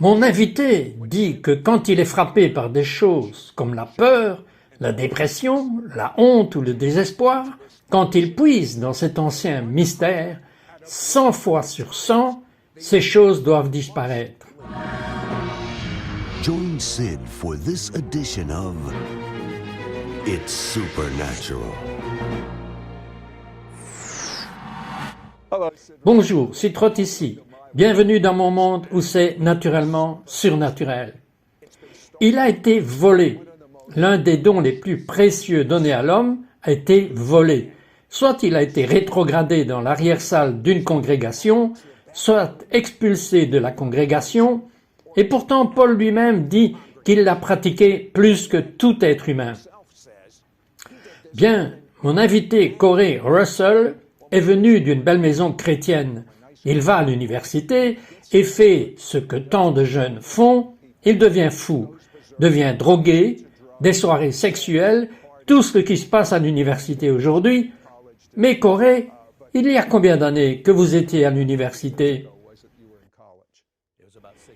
Mon invité dit que quand il est frappé par des choses comme la peur, la dépression, la honte ou le désespoir, quand il puise dans cet ancien mystère, 100 fois sur 100, ces choses doivent disparaître. Join Sid for this edition of It's Supernatural. Bonjour, Sid Roth ici. Bienvenue dans mon monde où c'est naturellement surnaturel. Il a été volé. L'un des dons les plus précieux donnés à l'homme a été volé. Soit il a été rétrogradé dans l'arrière-salle d'une congrégation, soit expulsé de la congrégation, et pourtant Paul lui-même dit qu'il l'a pratiqué plus que tout être humain. Bien, mon invité Corey Russell est venu d'une belle maison chrétienne. Il va à l'université et fait ce que tant de jeunes font, il devient fou, devient drogué, des soirées sexuelles, tout ce qui se passe à l'université aujourd'hui. Mais Corey, il y a combien d'années que vous étiez à l'université?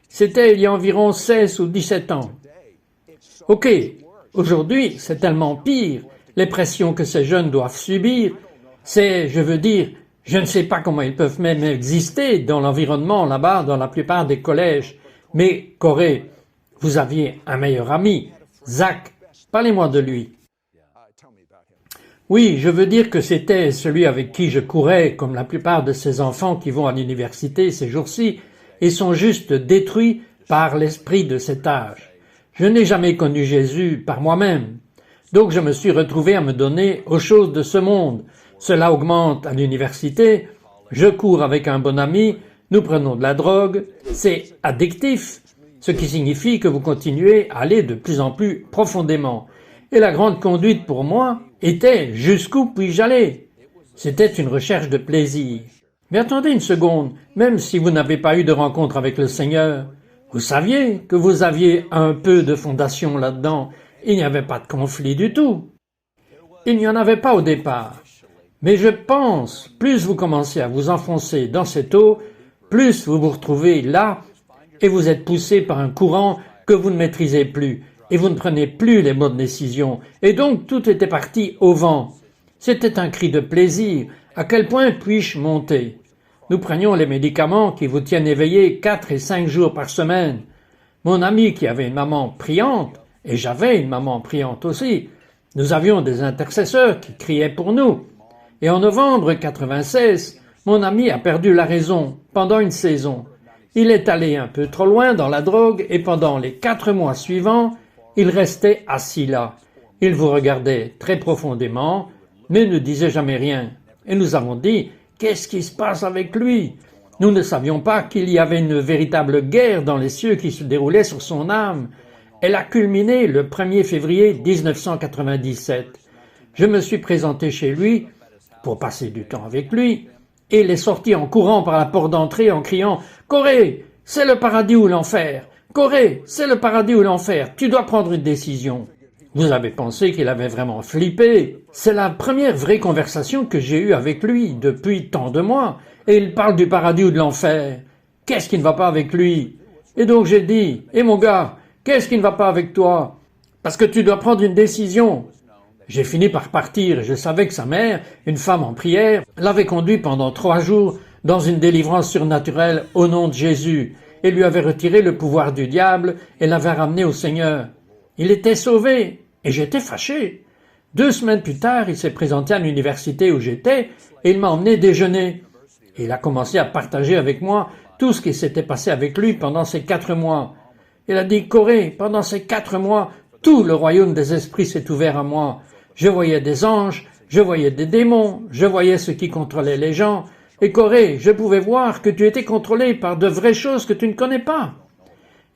C'était il y a environ 16 ou 17 ans. Ok, aujourd'hui c'est tellement pire, les pressions que ces jeunes doivent subir, je ne sais pas comment ils peuvent même exister dans l'environnement là-bas, dans la plupart des collèges. Mais Corey, vous aviez un meilleur ami, Zach, parlez-moi de lui. Oui, je veux dire que c'était celui avec qui je courais, comme la plupart de ces enfants qui vont à l'université ces jours-ci, et sont juste détruits par l'esprit de cet âge. Je n'ai jamais connu Jésus par moi-même, donc je me suis retrouvé à me donner aux choses de ce monde. Cela augmente à l'université, je cours avec un bon ami, nous prenons de la drogue, c'est addictif, ce qui signifie que vous continuez à aller de plus en plus profondément. Et la grande conduite pour moi était jusqu'où puis-je aller? C'était une recherche de plaisir. Mais attendez une seconde, même si vous n'avez pas eu de rencontre avec le Seigneur, vous saviez que vous aviez un peu de fondation là-dedans, il n'y avait pas de conflit du tout. Il n'y en avait pas au départ. Mais je pense, plus vous commencez à vous enfoncer dans cette eau, plus vous vous retrouvez là et vous êtes poussé par un courant que vous ne maîtrisez plus et vous ne prenez plus les bonnes décisions. Et donc tout était parti au vent. C'était un cri de plaisir. À quel point puis-je monter? Nous prenions les médicaments qui vous tiennent éveillé 4 et 5 jours par semaine. Mon ami qui avait une maman priante, et j'avais une maman priante aussi, nous avions des intercesseurs qui criaient pour nous. Et en novembre 96, mon ami a perdu la raison pendant une saison. Il est allé un peu trop loin dans la drogue et pendant les 4 mois suivants, il restait assis là. Il vous regardait très profondément, mais ne disait jamais rien. Et nous avons dit, qu'est-ce qui se passe avec lui? Nous ne savions pas qu'il y avait une véritable guerre dans les cieux qui se déroulait sur son âme. Elle a culminé le 1er février 1997. Je me suis présenté chez lui pour passer du temps avec lui, et il est sorti en courant par la porte d'entrée en criant « Corey, c'est le paradis ou l'enfer! Corey, c'est le paradis ou l'enfer! Tu dois prendre une décision !» Vous avez pensé qu'il avait vraiment flippé. C'est la première vraie conversation que j'ai eue avec lui depuis tant de mois, et il parle du paradis ou de l'enfer. Qu'est-ce qui ne va pas avec lui? Et donc j'ai dit « Eh mon gars, qu'est-ce qui ne va pas avec toi? Parce que tu dois prendre une décision. » J'ai fini par partir et je savais que sa mère, une femme en prière, l'avait conduit pendant 3 jours dans une délivrance surnaturelle au nom de Jésus et lui avait retiré le pouvoir du diable et l'avait ramené au Seigneur. Il était sauvé et j'étais fâché. 2 semaines plus tard, il s'est présenté à l'université où j'étais et il m'a emmené déjeuner. Et il a commencé à partager avec moi tout ce qui s'était passé avec lui pendant ces 4 mois. Il a dit « Corey, pendant ces 4 mois, tout le royaume des esprits s'est ouvert à moi. Je voyais des anges, je voyais des démons, je voyais ceux qui contrôlaient les gens. Et Corey, je pouvais voir que tu étais contrôlé par de vraies choses que tu ne connais pas. »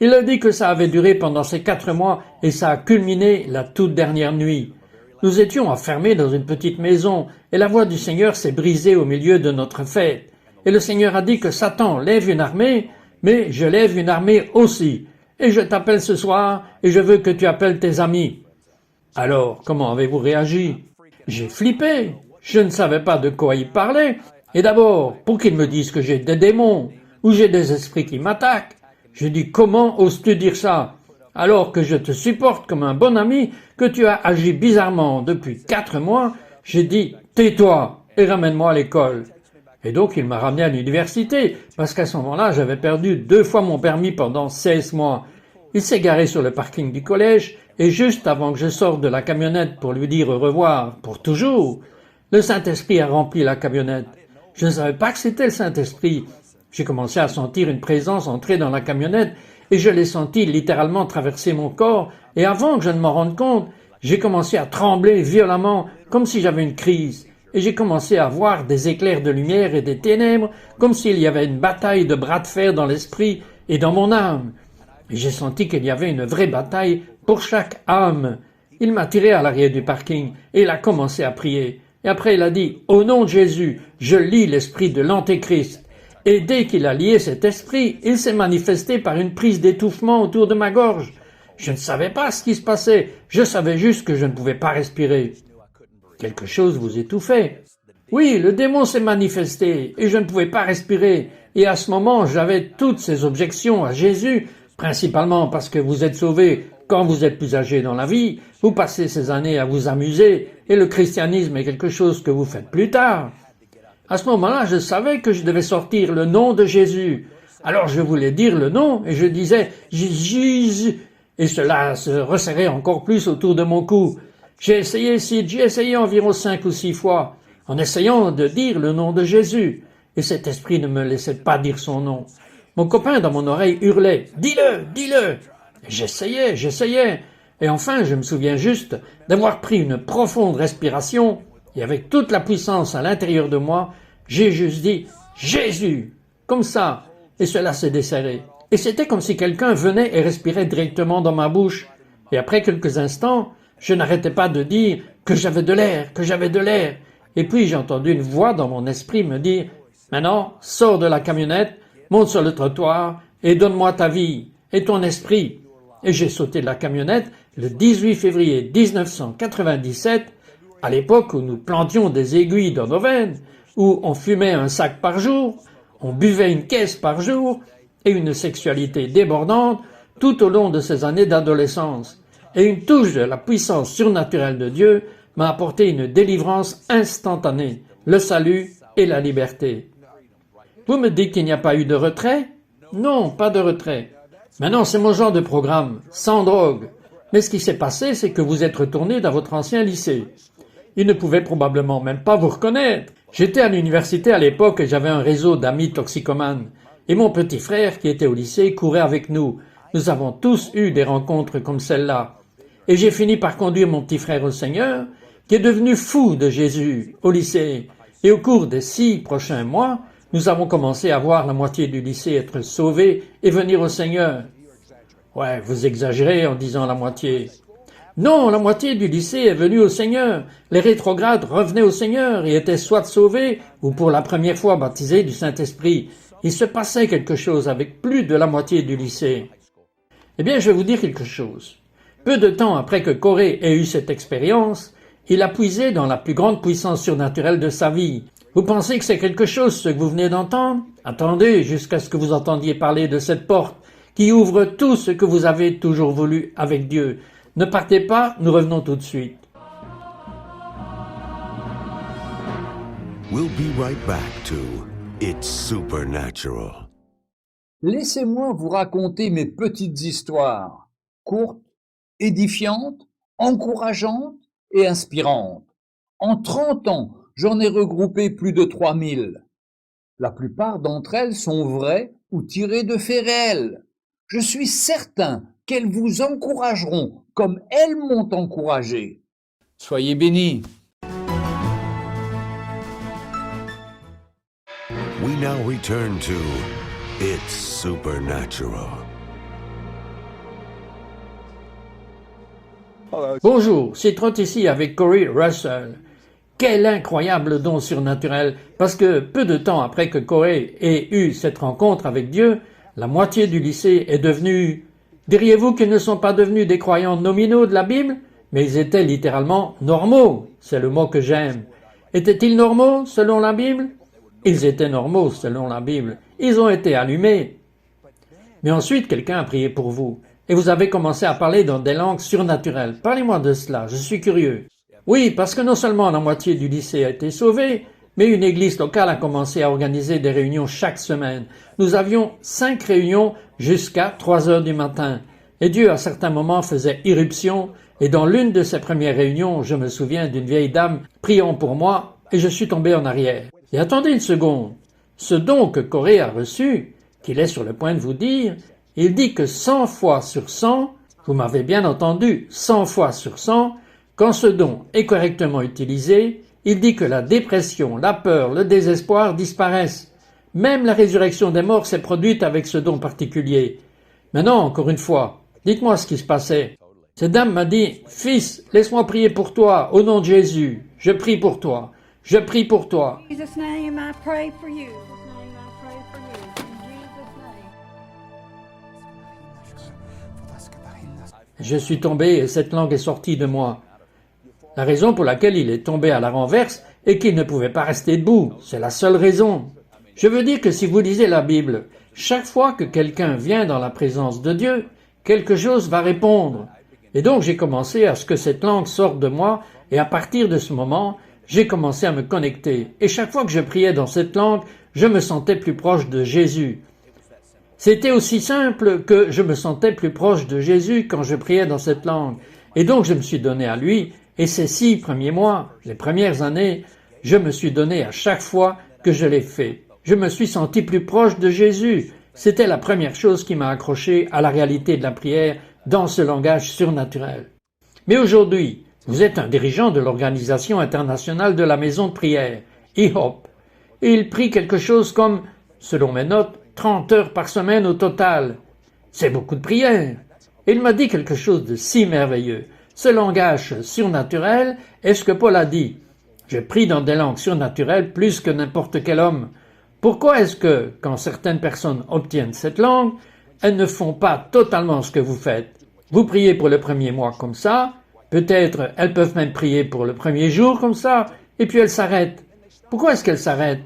Il a dit que ça avait duré pendant ces 4 mois et ça a culminé la toute dernière nuit. Nous étions enfermés dans une petite maison et la voix du Seigneur s'est brisée au milieu de notre fête. Et le Seigneur a dit que Satan lève une armée, mais je lève une armée aussi. Et je t'appelle ce soir et je veux que tu appelles tes amis. Alors, comment avez-vous réagi? J'ai flippé. Je ne savais pas de quoi il parlait. Et d'abord, pour qu'il me dise que j'ai des démons ou j'ai des esprits qui m'attaquent. Je dis, comment oses-tu dire ça? Alors que je te supporte comme un bon ami, que tu as agi bizarrement depuis 4 mois, j'ai dit, tais-toi et ramène-moi à l'école. Et donc il m'a ramené à l'université, parce qu'à ce moment-là, j'avais perdu 2 fois mon permis pendant 16 mois. Il s'est garé sur le parking du collège, et juste avant que je sorte de la camionnette pour lui dire au revoir, pour toujours, le Saint-Esprit a rempli la camionnette. Je ne savais pas que c'était le Saint-Esprit. J'ai commencé à sentir une présence entrer dans la camionnette, et je l'ai senti littéralement traverser mon corps, et avant que je ne m'en rende compte, j'ai commencé à trembler violemment, comme si j'avais une crise. Et j'ai commencé à voir des éclairs de lumière et des ténèbres, comme s'il y avait une bataille de bras de fer dans l'esprit et dans mon âme. Et j'ai senti qu'il y avait une vraie bataille pour chaque âme. Il m'a tiré à l'arrière du parking et il a commencé à prier. Et après il a dit, « Au nom de Jésus, je lie l'esprit de l'Antéchrist. » Et dès qu'il a lié cet esprit, il s'est manifesté par une prise d'étouffement autour de ma gorge. Je ne savais pas ce qui se passait, je savais juste que je ne pouvais pas respirer. Quelque chose vous étouffait. Oui, le démon s'est manifesté et je ne pouvais pas respirer. Et à ce moment, j'avais toutes ces objections à Jésus, principalement parce que vous êtes sauvés quand vous êtes plus âgé dans la vie, vous passez ces années à vous amuser et le christianisme est quelque chose que vous faites plus tard. À ce moment-là, je savais que je devais sortir le nom de Jésus. Alors je voulais dire le nom et je disais « Jésus » et cela se resserrait encore plus autour de mon cou. J'ai essayé environ 5 ou 6 fois, en essayant de dire le nom de Jésus, et cet esprit ne me laissait pas dire son nom. Mon copain dans mon oreille hurlait « Dis-le, dis-le !» J'essayais, et enfin je me souviens juste d'avoir pris une profonde respiration, et avec toute la puissance à l'intérieur de moi, j'ai juste dit « Jésus !» comme ça, et cela s'est desserré. Et c'était comme si quelqu'un venait et respirait directement dans ma bouche, et après quelques instants, je n'arrêtais pas de dire que j'avais de l'air, Et puis j'ai entendu une voix dans mon esprit me dire « Maintenant, sors de la camionnette, monte sur le trottoir et donne-moi ta vie et ton esprit. » Et j'ai sauté de la camionnette le 18 février 1997, à l'époque où nous plantions des aiguilles dans nos veines, où on fumait un sac par jour, on buvait une caisse par jour et une sexualité débordante tout au long de ces années d'adolescence. Et une touche de la puissance surnaturelle de Dieu m'a apporté une délivrance instantanée, le salut et la liberté. Vous me dites qu'il n'y a pas eu de retrait? Non, pas de retrait. Maintenant, c'est mon genre de programme, sans drogue. Mais ce qui s'est passé, c'est que vous êtes retourné dans votre ancien lycée. Ils ne pouvaient probablement même pas vous reconnaître. J'étais à l'université à l'époque et j'avais un réseau d'amis toxicomanes. Et mon petit frère, qui était au lycée, courait avec nous. Nous avons tous eu des rencontres comme celle-là. Et j'ai fini par conduire mon petit frère au Seigneur, qui est devenu fou de Jésus au lycée. Et au cours des 6 prochains mois, nous avons commencé à voir la moitié du lycée être sauvée et venir au Seigneur. Ouais, vous exagérez en disant la moitié. Non, la moitié du lycée est venue au Seigneur. Les rétrogrades revenaient au Seigneur et étaient soit sauvés ou pour la première fois baptisés du Saint-Esprit. Il se passait quelque chose avec plus de la moitié du lycée. Eh bien, je vais vous dire quelque chose. Peu de temps après que Corey ait eu cette expérience, il a puisé dans la plus grande puissance surnaturelle de sa vie. Vous pensez que c'est quelque chose ce que vous venez d'entendre? Attendez jusqu'à ce que vous entendiez parler de cette porte qui ouvre tout ce que vous avez toujours voulu avec Dieu. Ne partez pas, nous revenons tout de suite. We'll be right back to It's Supernatural. Laissez-moi vous raconter mes petites histoires, courtes, édifiantes, encourageantes et inspirantes. En 30 ans, j'en ai regroupé plus de 3000. La plupart d'entre elles sont vraies ou tirées de faits réels. Je suis certain qu'elles vous encourageront comme elles m'ont encouragé. Soyez bénis. We now return to It's Supernatural. Bonjour, c'est Trott ici avec Corey Russell. Quel incroyable don surnaturel, parce que peu de temps après que Corey ait eu cette rencontre avec Dieu, la moitié du lycée est devenue... Diriez-vous qu'ils ne sont pas devenus des croyants nominaux de la Bible? Mais ils étaient littéralement normaux, c'est le mot que j'aime. Étaient-ils normaux selon la Bible? Ils étaient normaux selon la Bible. Ils ont été allumés. Mais ensuite, quelqu'un a prié pour vous. Et vous avez commencé à parler dans des langues surnaturelles. Parlez-moi de cela, je suis curieux. Oui, parce que non seulement la moitié du lycée a été sauvée, mais une église locale a commencé à organiser des réunions chaque semaine. Nous avions 5 réunions jusqu'à 3 heures du matin. Et Dieu, à certains moments, faisait irruption. Et dans l'une de ces premières réunions, je me souviens d'une vieille dame priant pour moi, et je suis tombé en arrière. Et attendez une seconde. Ce don que Corée a reçu, qu'il est sur le point de vous dire, il dit que 100 fois sur 100, vous m'avez bien entendu, 100 fois sur 100, quand ce don est correctement utilisé, il dit que la dépression, la peur, le désespoir disparaissent. Même la résurrection des morts s'est produite avec ce don particulier. Maintenant, encore une fois, dites-moi ce qui se passait. Cette dame m'a dit, « Fils, laisse-moi prier pour toi, au nom de Jésus. Je prie pour toi. Je prie pour toi. » In Jesus' name, I pray for you. In Jesus' name, I pray for you. In Jesus' name. Je suis tombé et cette langue est sortie de moi. La raison pour laquelle il est tombé à la renverse est qu'il ne pouvait pas rester debout. C'est la seule raison. Je veux dire que si vous lisez la Bible, chaque fois que quelqu'un vient dans la présence de Dieu, quelque chose va répondre. Et donc j'ai commencé à ce que cette langue sorte de moi et à partir de ce moment, j'ai commencé à me connecter. Et chaque fois que je priais dans cette langue, je me sentais plus proche de Jésus. C'était aussi simple que je me sentais plus proche de Jésus quand je priais dans cette langue. Et donc je me suis donné à lui, et ces 6 premiers mois, les premières années, je me suis donné à chaque fois que je l'ai fait. Je me suis senti plus proche de Jésus. C'était la première chose qui m'a accroché à la réalité de la prière dans ce langage surnaturel. Mais aujourd'hui, vous êtes un dirigeant de l'Organisation internationale de la maison de prière, IHOP, et il prie quelque chose comme, selon mes notes, 30 heures par semaine au total. C'est beaucoup de prière. Et il m'a dit quelque chose de si merveilleux. Ce langage surnaturel est ce que Paul a dit. Je prie dans des langues surnaturelles plus que n'importe quel homme. Pourquoi est-ce que, quand certaines personnes obtiennent cette langue, elles ne font pas totalement ce que vous faites? Vous priez pour le premier mois comme ça, peut-être elles peuvent même prier pour le premier jour comme ça, et puis elles s'arrêtent. Pourquoi est-ce qu'elles s'arrêtent?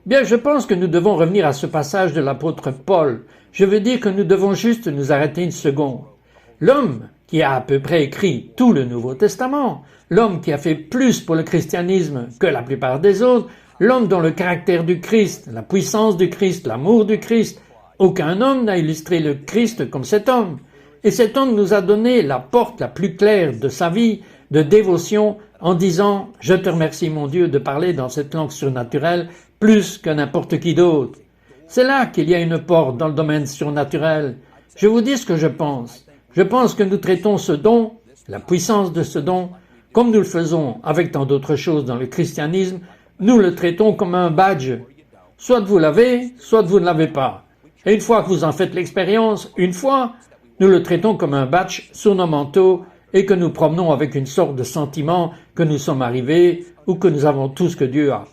Bien, je pense que nous devons revenir à ce passage de l'apôtre Paul. Je veux dire que nous devons juste nous arrêter une seconde. L'homme qui a à peu près écrit tout le Nouveau Testament, l'homme qui a fait plus pour le christianisme que la plupart des autres, l'homme dont le caractère du Christ, la puissance du Christ, l'amour du Christ, aucun homme n'a illustré le Christ comme cet homme. Et cet homme nous a donné la porte la plus claire de sa vie, de dévotion, en disant « Je te remercie mon Dieu de parler dans cette langue surnaturelle plus que n'importe qui d'autre. » C'est là qu'il y a une porte dans le domaine surnaturel. Je vous dis ce que je pense. Je pense que nous traitons ce don, la puissance de ce don, comme nous le faisons avec tant d'autres choses dans le christianisme, nous le traitons comme un badge. Soit vous l'avez, soit vous ne l'avez pas. Et une fois que vous en faites l'expérience, une fois, nous le traitons comme un badge sur nos manteaux et que nous promenons avec une sorte de sentiment que nous sommes arrivés ou que nous avons tout ce que Dieu a.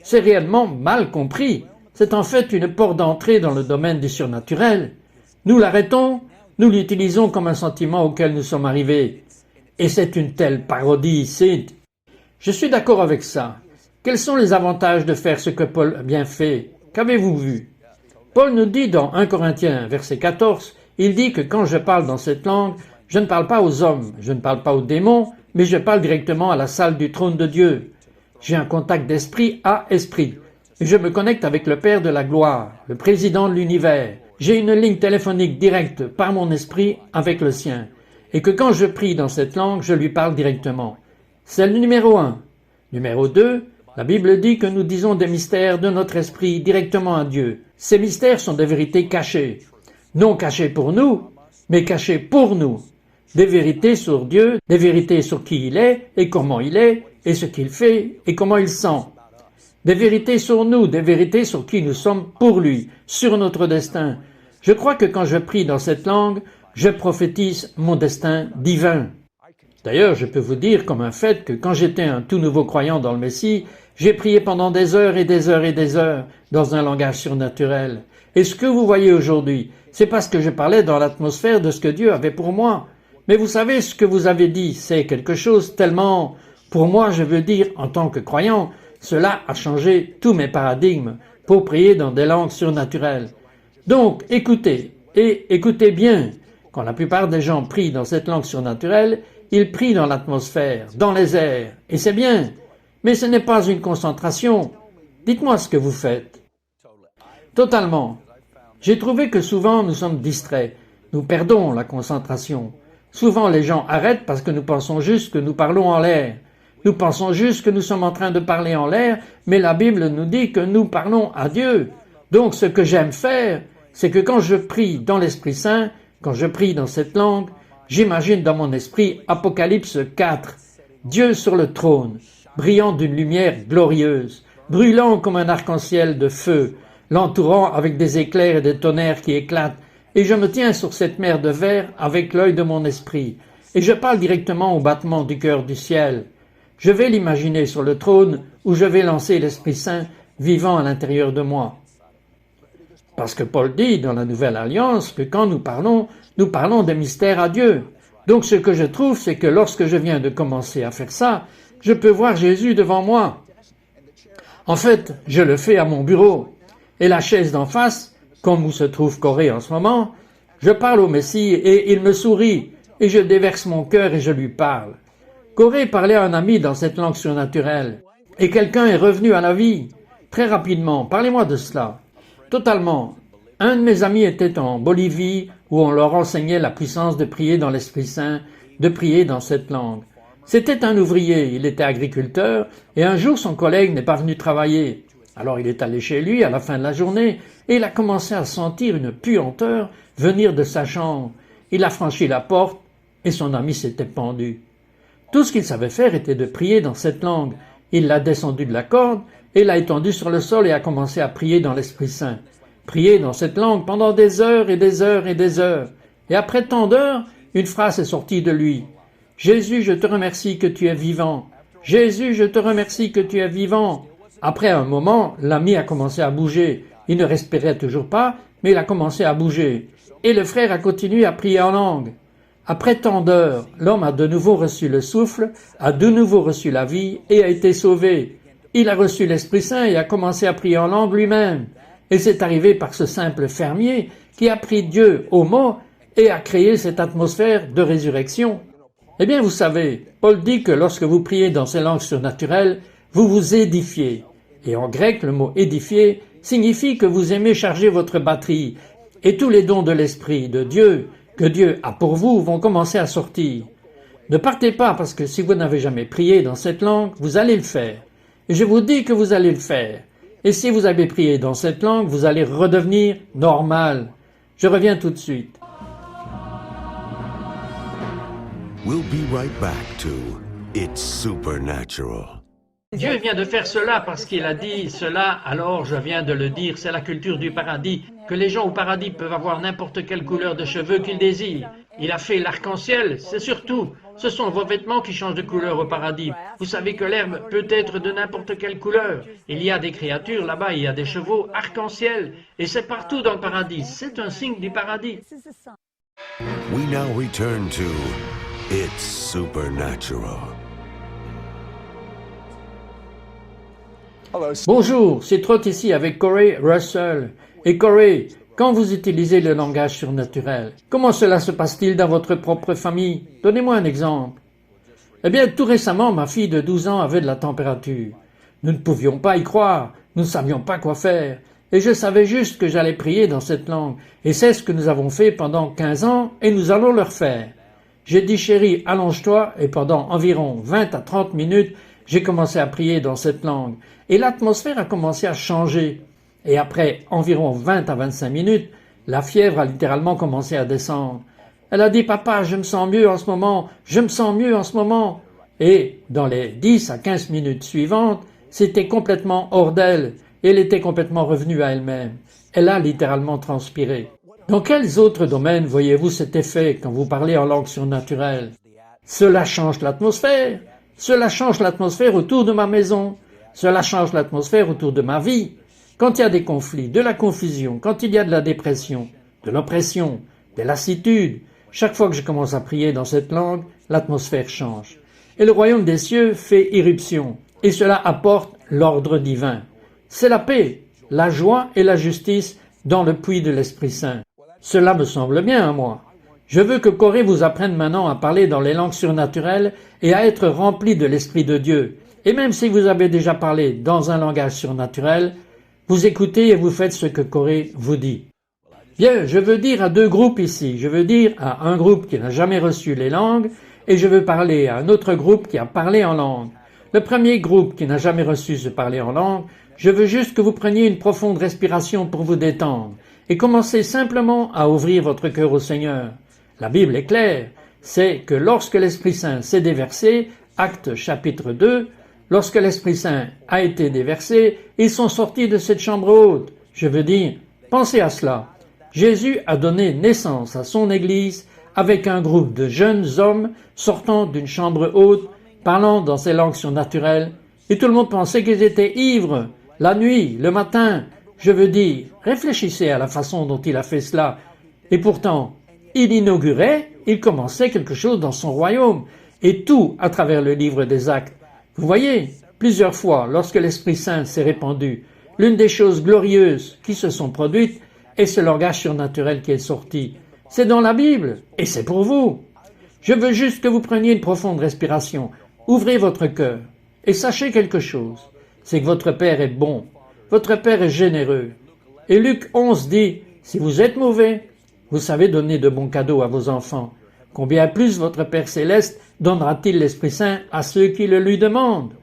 C'est réellement mal compris. C'est en fait une porte d'entrée dans le domaine du surnaturel. Nous l'arrêtons, nous l'utilisons comme un sentiment auquel nous sommes arrivés. Et c'est une telle parodie ici. Je suis d'accord avec ça. Quels sont les avantages de faire ce que Paul a bien fait? Qu'avez-vous vu? Paul nous dit dans 1 Corinthiens, verset 14, il dit que quand je parle dans cette langue, je ne parle pas aux hommes, je ne parle pas aux démons, mais je parle directement à la salle du trône de Dieu. J'ai un contact d'esprit à esprit. Et je me connecte avec le Père de la gloire, le président de l'univers. J'ai une ligne téléphonique directe par mon esprit avec le sien. Et que quand je prie dans cette langue, je lui parle directement. C'est le numéro 1. Numéro 2, la Bible dit que nous disons des mystères de notre esprit directement à Dieu. Ces mystères sont des vérités cachées. Non cachées pour nous, mais cachées pour nous. Des vérités sur Dieu, des vérités sur qui il est et comment il est et ce qu'il fait et comment il sent. Des vérités sur nous, des vérités sur qui nous sommes pour lui, sur notre destin. Je crois que quand je prie dans cette langue, je prophétise mon destin divin. D'ailleurs, je peux vous dire comme un fait que quand j'étais un tout nouveau croyant dans le Messie, j'ai prié pendant des heures et des heures et des heures dans un langage surnaturel. Et ce que vous voyez aujourd'hui, c'est parce que je parlais dans l'atmosphère de ce que Dieu avait pour moi. Mais vous savez, ce que vous avez dit, c'est quelque chose tellement, pour moi, je veux dire, en tant que croyant, cela a changé tous mes paradigmes pour prier dans des langues surnaturelles. Donc, écoutez, Et écoutez bien, quand la plupart des gens prient dans cette langue surnaturelle, ils prient dans l'atmosphère, dans les airs, et c'est bien, mais ce n'est pas une concentration. Dites-moi ce que vous faites. Totalement. J'ai trouvé que souvent nous sommes distraits, nous perdons la concentration. Souvent les gens arrêtent parce que nous pensons juste que nous parlons en l'air. Nous pensons juste que nous sommes en train de parler en l'air, mais la Bible nous dit que nous parlons à Dieu. Donc ce que j'aime faire, c'est que quand je prie dans l'Esprit Saint, quand je prie dans cette langue, j'imagine dans mon esprit Apocalypse 4, Dieu sur le trône, brillant d'une lumière glorieuse, brûlant comme un arc-en-ciel de feu, l'entourant avec des éclairs et des tonnerres qui éclatent, et je me tiens sur cette mer de verre avec l'œil de mon esprit, et je parle directement au battement du cœur du ciel. Je vais l'imaginer sur le trône où je vais lancer l'Esprit Saint vivant à l'intérieur de moi. Parce que Paul dit dans la Nouvelle Alliance que quand nous parlons des mystères à Dieu. Donc ce que je trouve, c'est que lorsque je viens de commencer à faire ça, je peux voir Jésus devant moi. En fait, je le fais à mon bureau. Et la chaise d'en face, comme où se trouve Corée en ce moment, je parle au Messie et il me sourit, et je déverse mon cœur et je lui parle. Corée parlait à un ami dans cette langue surnaturelle, et quelqu'un est revenu à la vie. Très rapidement, parlez-moi de cela. Totalement. Un de mes amis était en Bolivie, où on leur enseignait la puissance de prier dans l'Esprit Saint, de prier dans cette langue. C'était un ouvrier, il était agriculteur, et un jour son collègue n'est pas venu travailler. Alors il est allé chez lui à la fin de la journée, et il a commencé à sentir une puanteur venir de sa chambre. Il a franchi la porte, et son ami s'était pendu. Tout ce qu'il savait faire était de prier dans cette langue. Il l'a descendu de la corde, et l'a étendu sur le sol et a commencé à prier dans l'Esprit Saint. Prier dans cette langue pendant des heures et des heures et des heures. Et après tant d'heures, une phrase est sortie de lui. « Jésus, je te remercie que tu es vivant. Jésus, je te remercie que tu es vivant. » Après un moment, l'ami a commencé à bouger. Il ne respirait toujours pas, mais il a commencé à bouger. Et le frère a continué à prier en langue. Après tant d'heures, l'homme a de nouveau reçu le souffle, a de nouveau reçu la vie et a été sauvé. Il a reçu l'Esprit Saint et a commencé à prier en langue lui-même. Et c'est arrivé par ce simple fermier qui a pris Dieu au mot et a créé cette atmosphère de résurrection. Eh bien, vous savez, Paul dit que lorsque vous priez dans ces langues surnaturelles, vous vous édifiez. Et en grec, le mot « édifier » signifie que vous aimez charger votre batterie. Et tous les dons de l'Esprit de Dieu, que Dieu a pour vous, vont commencer à sortir. Ne partez pas parce que si vous n'avez jamais prié dans cette langue, vous allez le faire. Et je vous dis que vous allez le faire. Et si vous avez prié dans cette langue, vous allez redevenir normal. Je reviens tout de suite. We'll be right back to It's Supernatural. Dieu vient de faire cela parce qu'il a dit cela, alors je viens de le dire, c'est la culture du paradis, que les gens au paradis peuvent avoir n'importe quelle couleur de cheveux qu'ils désirent. Il a fait l'arc-en-ciel, c'est surtout, ce sont vos vêtements qui changent de couleur au paradis. Vous savez que l'herbe peut être de n'importe quelle couleur. Il y a des créatures là-bas, il y a des chevaux arc-en-ciel, et c'est partout dans le paradis, c'est un signe du paradis. We now return to It's Supernatural. Bonjour, c'est Trott ici avec Corey Russell. Et Corey, quand vous utilisez le langage surnaturel, comment cela se passe-t-il dans votre propre famille? Donnez-moi un exemple. Eh bien, tout récemment, ma fille de 12 ans avait de la température. Nous ne pouvions pas y croire, nous ne savions pas quoi faire. Et je savais juste que j'allais prier dans cette langue. Et c'est ce que nous avons fait pendant 15 ans et nous allons le refaire. J'ai dit, chérie, allonge-toi, et pendant environ 20 à 30 minutes, j'ai commencé à prier dans cette langue. Et l'atmosphère a commencé à changer. Et après environ 20 à 25 minutes, la fièvre a littéralement commencé à descendre. Elle a dit, papa, je me sens mieux en ce moment, je me sens mieux en ce moment. Et dans les 10 à 15 minutes suivantes, c'était complètement hors d'elle. Et elle était complètement revenue à elle-même. Elle a littéralement transpiré. Dans quels autres domaines voyez-vous cet effet quand vous parlez en langue surnaturelle? Cela change l'atmosphère. Cela change l'atmosphère autour de ma maison. Cela change l'atmosphère autour de ma vie. Quand il y a des conflits, de la confusion, quand il y a de la dépression, de l'oppression, des lassitudes, chaque fois que je commence à prier dans cette langue, l'atmosphère change. Et le royaume des cieux fait irruption. Et cela apporte l'ordre divin. C'est la paix, la joie et la justice dans le puits de l'Esprit Saint. Cela me semble bien à moi. Je veux que Corée vous apprenne maintenant à parler dans les langues surnaturelles et à être rempli de l'Esprit de Dieu. Et même si vous avez déjà parlé dans un langage surnaturel, vous écoutez et vous faites ce que Corée vous dit. Bien, je veux dire à deux groupes ici. Je veux dire à un groupe qui n'a jamais reçu les langues et je veux parler à un autre groupe qui a parlé en langue. Le premier groupe qui n'a jamais reçu ce parler en langue, je veux juste que vous preniez une profonde respiration pour vous détendre et commencez simplement à ouvrir votre cœur au Seigneur. La Bible est claire, c'est que lorsque l'Esprit Saint s'est déversé, Actes chapitre 2, lorsque l'Esprit Saint a été déversé, ils sont sortis de cette chambre haute. Je veux dire, pensez à cela. Jésus a donné naissance à son Église avec un groupe de jeunes hommes sortant d'une chambre haute, parlant dans ces langues surnaturelles, et tout le monde pensait qu'ils étaient ivres, la nuit, le matin. Je veux dire, réfléchissez à la façon dont il a fait cela. Et pourtant, il commençait quelque chose dans son royaume, et tout à travers le livre des Actes. Vous voyez, plusieurs fois, lorsque l'Esprit Saint s'est répandu, l'une des choses glorieuses qui se sont produites est ce langage surnaturel qui est sorti. C'est dans la Bible, et c'est pour vous. Je veux juste que vous preniez une profonde respiration, ouvrez votre cœur, et sachez quelque chose, c'est que votre Père est bon, votre Père est généreux. Et Luc 11 dit, si vous êtes mauvais, vous savez donner de bons cadeaux à vos enfants. Combien plus votre Père céleste donnera-t-il l'Esprit Saint à ceux qui le lui demandent?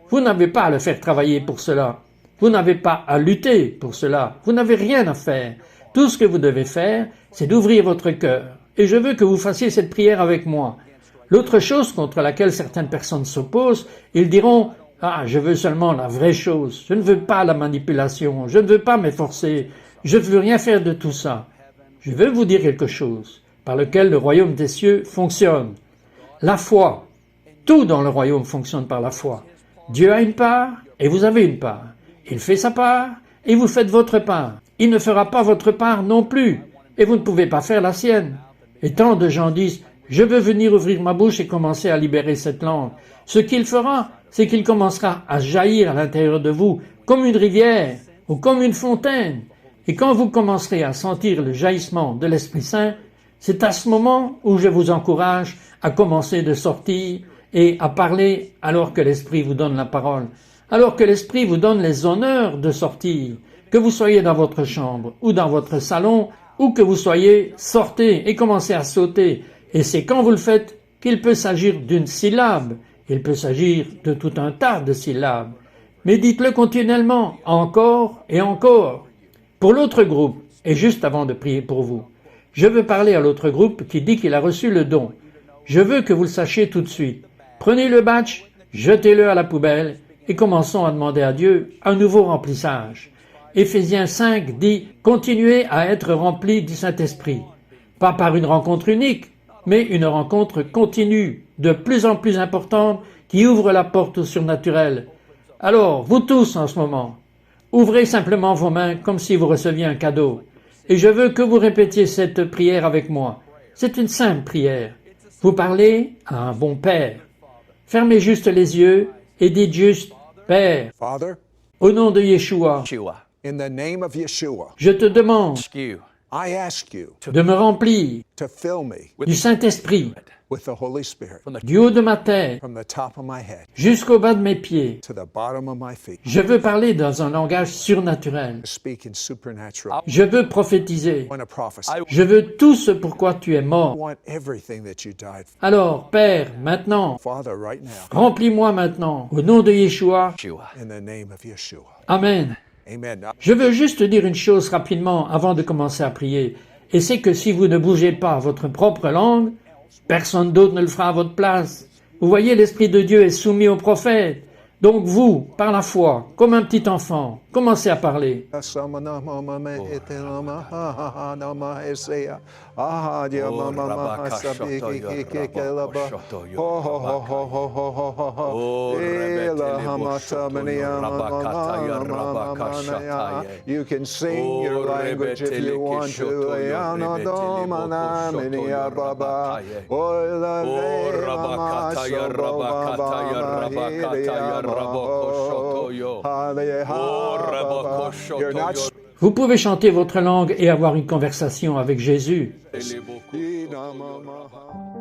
Vous n'avez pas à le faire travailler pour cela. Vous n'avez pas à lutter pour cela. Vous n'avez rien à faire. Tout ce que vous devez faire, c'est d'ouvrir votre cœur. Et je veux que vous fassiez cette prière avec moi. L'autre chose contre laquelle certaines personnes s'opposent, ils diront « Ah, je veux seulement la vraie chose. Je ne veux pas la manipulation. Je ne veux pas m'efforcer. Je ne veux rien faire de tout ça. » Je veux vous dire quelque chose par lequel le royaume des cieux fonctionne. La foi. Tout dans le royaume fonctionne par la foi. Dieu a une part et vous avez une part. Il fait sa part et vous faites votre part. Il ne fera pas votre part non plus et vous ne pouvez pas faire la sienne. Et tant de gens disent « Je veux venir ouvrir ma bouche et commencer à libérer cette langue ». Ce qu'il fera, c'est qu'il commencera à jaillir à l'intérieur de vous comme une rivière ou comme une fontaine. Et quand vous commencerez à sentir le jaillissement de l'Esprit Saint, c'est à ce moment où je vous encourage à commencer de sortir et à parler alors que l'Esprit vous donne la parole, alors que l'Esprit vous donne les honneurs de sortir, que vous soyez dans votre chambre ou dans votre salon, ou que vous soyez, sortez et commencez à sauter. Et c'est quand vous le faites qu'il peut s'agir d'une syllabe, il peut s'agir de tout un tas de syllabes. Mais dites-le continuellement, encore et encore. Pour l'autre groupe, et juste avant de prier pour vous, je veux parler à l'autre groupe qui dit qu'il a reçu le don. Je veux que vous le sachiez tout de suite. Prenez le batch, jetez-le à la poubelle et commençons à demander à Dieu un nouveau remplissage. Éphésiens 5 dit « Continuez à être remplis du Saint-Esprit ». Pas par une rencontre unique, mais une rencontre continue, de plus en plus importante, qui ouvre la porte au surnaturel. Alors, vous tous en ce moment, ouvrez simplement vos mains comme si vous receviez un cadeau. Et je veux que vous répétiez cette prière avec moi. C'est une simple prière. Vous parlez à un bon Père. Fermez juste les yeux et dites juste « Père, Father, au nom de Yeshua, in the name of Yeshua, je te demande I ask you de me remplir to fill me du Saint-Esprit, with the Holy Spirit du haut de ma tête from the top of my head jusqu'au bas de mes pieds. to the bottom of my feet. Je veux parler dans un langage surnaturel. Speak in supernatural. Je veux prophétiser. I want to prophesy. Je veux tout ce pourquoi tu es I mort. want everything that you died for. Alors, Père, maintenant, Father, right now, remplis-moi maintenant, au nom de Yeshua. in the name of Yeshua. Amen. Amen. Now, Je veux juste dire une chose rapidement avant de commencer à prier, et c'est que si vous ne bougez pas votre propre langue, personne d'autre ne le fera à votre place. Vous voyez, l'Esprit de Dieu est soumis au prophète. Donc vous, par la foi, comme un petit enfant, commencez à parler. You can sing your language if you want to. You're not Vous pouvez chanter votre langue et avoir une conversation avec Jésus. Inamamaha.